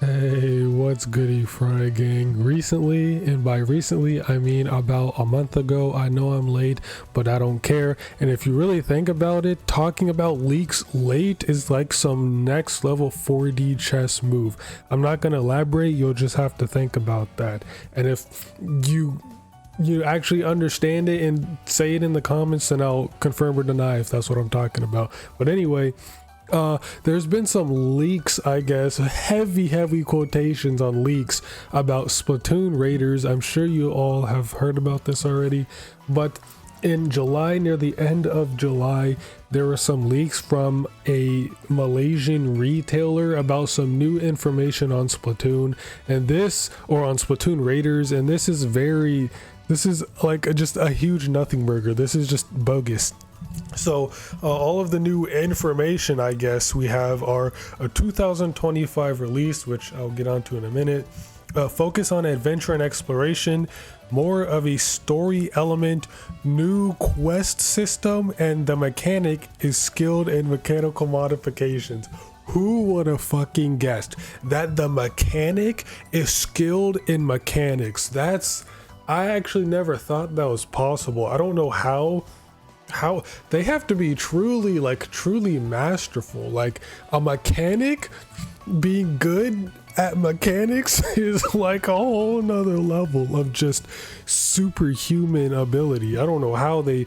Hey, what's goody, Frye Gang? Recently, and by recently, I mean about a month ago. I know I'm late, but I don't care. And if you really think about it, talking about leaks late is like some next level 4D chess move. I'm not gonna elaborate, you'll just have to think about that. And if you actually understand it and say it in the comments, then I'll confirm or deny if that's what I'm talking about. But anyway, there's been some leaks, I guess, heavy quotations on leaks about Splatoon raiders. I'm sure you all have heard about this already, but in July, near the end of July, there were some leaks from a Malaysian retailer about some new information on Splatoon, and this, or on Splatoon raiders, and this is like just a huge nothing burger. This is just bogus. So all of the new information, I guess, we have are a 2025 release, which I'll get onto in a minute, focus on adventure and exploration, more of a story element, new quest system, and the mechanic is skilled in mechanical modifications. Who would have fucking guessed that the mechanic is skilled in mechanics? I actually never thought that was possible. I don't know how they have to be truly masterful. Like, a mechanic being good at mechanics is like a whole nother level of just superhuman ability. I don't know how they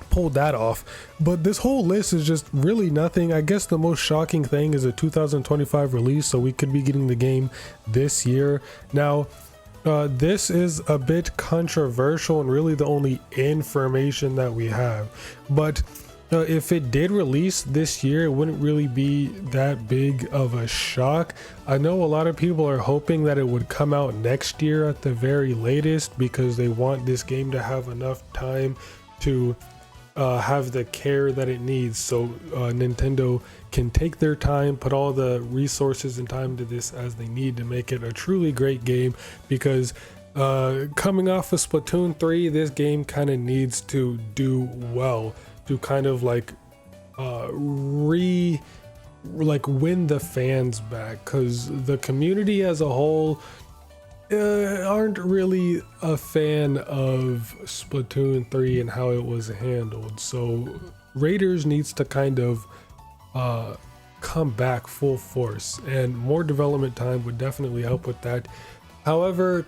pulled that off, but this whole list is just really nothing. I guess the most shocking thing is a 2025 release, so we could be getting the game this year. Now, this is a bit controversial and really the only information that we have, but if it did release this year, it wouldn't really be that big of a shock. I know a lot of people are hoping that it would come out next year at the very latest because they want this game to have enough time to have the care that it needs, so Nintendo can take their time, put all the resources and time to this as they need to make it a truly great game. Because coming off of Splatoon 3, this game kind of needs to do well to kind of win the fans back, because the community as a whole aren't really a fan of Splatoon 3 and how it was handled. So Raiders needs to kind of come back full force, and more development time would definitely help with that. However,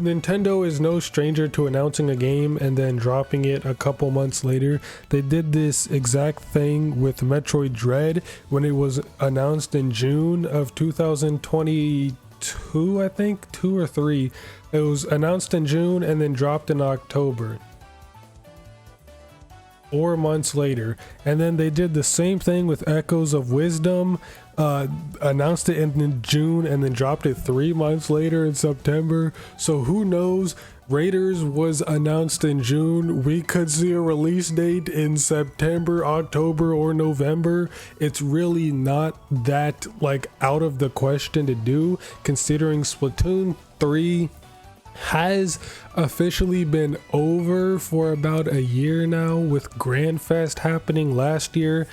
Nintendo is no stranger to announcing a game and then dropping it a couple months later. They did this exact thing with Metroid Dread when it was announced in June of 2022, I think, 2 or 3. It was announced in June and then dropped in October, 4 months later. And then they did the same thing with Echoes of Wisdom, announced it in June and then dropped it 3 months later in September. So who knows? Raiders was announced in June. We could see a release date in September, October, or November. It's really not that out of the question to do, considering Splatoon 3 has officially been over for about a year now, with Grand Fest happening last year,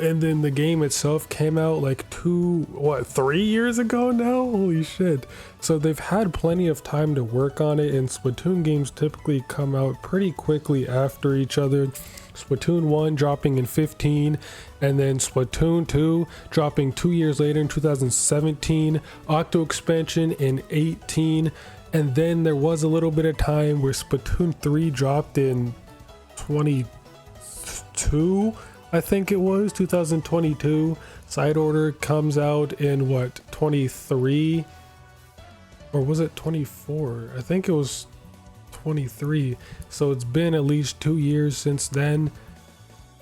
and then the game itself came out 3 years ago now. Holy shit. So they've had plenty of time to work on it, and Splatoon games typically come out pretty quickly after each other. Splatoon 1 dropping in 15, and then Splatoon 2 dropping 2 years later in 2017, Octo expansion in 18, and then there was a little bit of time where Splatoon 3 dropped in 22, I think it was 2022. Side Order comes out in 23, or was it 24? I think it was 23. So it's been at least 2 years since then.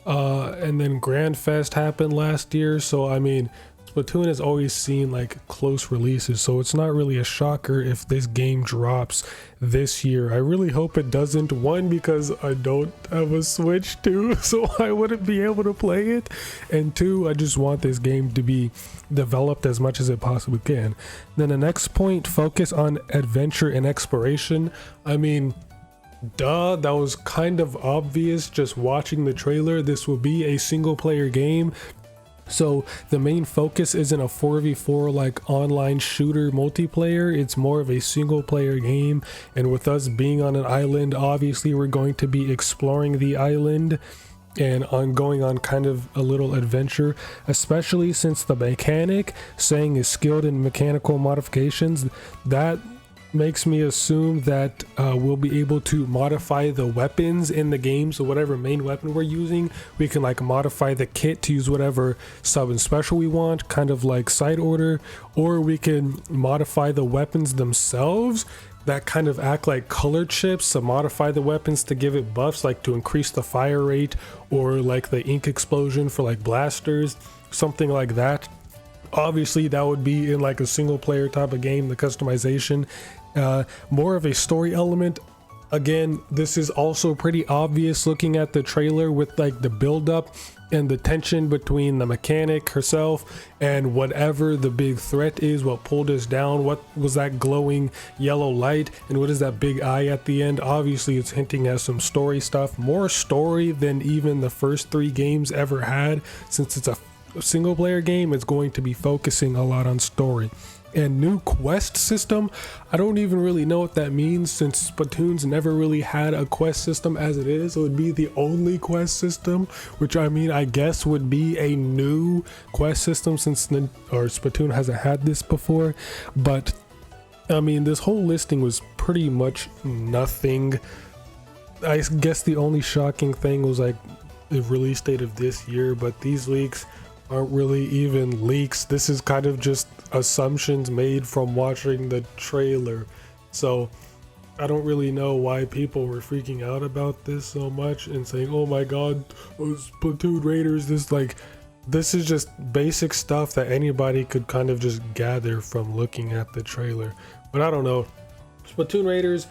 And then Grand Fest happened last year. So I mean, Splatoon has always seen close releases, so it's not really a shocker if this game drops this year. I really hope it doesn't. One, because I don't have a Switch, too, so I wouldn't be able to play it, and two, I just want this game to be developed as much as it possibly can. Then the next point, focus on adventure and exploration. I mean, duh, that was kind of obvious just watching the trailer. This will be a single player game. So the main focus isn't a 4v4 like online shooter multiplayer, it's more of a single player game. And with us being on an island, obviously we're going to be exploring the island and going on kind of a little adventure, especially since the mechanic saying is skilled in mechanical modifications. That makes me assume that we'll be able to modify the weapons in the game. So whatever main weapon we're using, we can like modify the kit to use whatever sub and special we want, kind of like side order, or we can modify the weapons themselves that kind of act like color chips to modify the weapons to give it buffs, like to increase the fire rate, or like the ink explosion for like blasters, something like that. Obviously that would be in like a single player type of game, the customization. More of a story element. Again, this is also pretty obvious looking at the trailer with like the build up and the tension between the mechanic herself and whatever the big threat is, what pulled us down, what was that glowing yellow light, and what is that big eye at the end. Obviously it's hinting at some story stuff, more story than even the first 3 games ever had. Since it's a single player game, it's going to be focusing a lot on story. And new quest system, I don't even really know what that means, since Splatoon's never really had a quest system as it is. It would be the only quest system, which I mean I guess would be a new quest system since Splatoon hasn't had this before. But I mean, this whole listing was pretty much nothing. I guess the only shocking thing was like the release date of this year, but these leaks aren't really even leaks. This is kind of just assumptions made from watching the trailer. So I don't really know why people were freaking out about this so much and saying, oh my god, Splatoon Raiders, this is just basic stuff that anybody could kind of just gather from looking at the trailer. But I don't know, Splatoon Raiders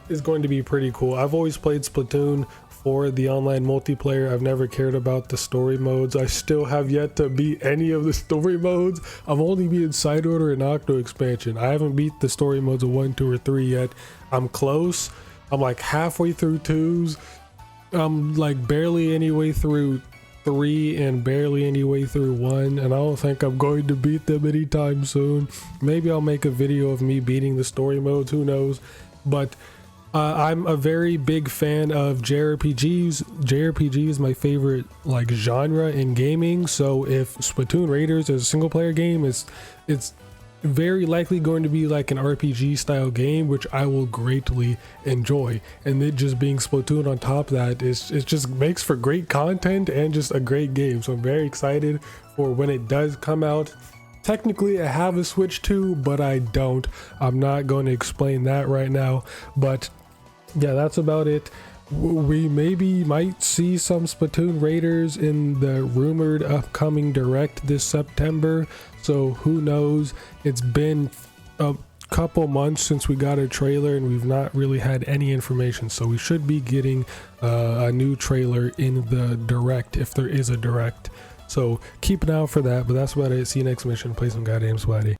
is going to be pretty cool. I've always played Splatoon for the online multiplayer. I've never cared about the story modes. I still have yet to beat any of the story modes. I've only beaten side order and Octo expansion. I haven't beat the story modes of 1, 2, or 3 yet. I'm close. I'm like halfway through 2s. I'm like barely any way through 3 and barely any way through 1, and I don't think I'm going to beat them anytime soon. Maybe I'll make a video of me beating the story modes, who knows. But I'm a very big fan of JRPGs. JRPG is my favorite like genre in gaming. So if Splatoon Raiders is a single player game, it's very likely going to be like an RPG style game, which I will greatly enjoy. And it just being Splatoon on top of that, it just makes for great content and just a great game. So I'm very excited for when it does come out. Technically I have a Switch 2, but I don't. I'm not going to explain that right now, but yeah, that's about it. We might see some Splatoon Raiders in the rumored upcoming direct this September, so who knows. It's been a couple months since we got a trailer and we've not really had any information, so we should be getting a new trailer in the direct, if there is a direct. So keep an eye out for that. But that's about it. See you next mission. Play some goddamn Splatty.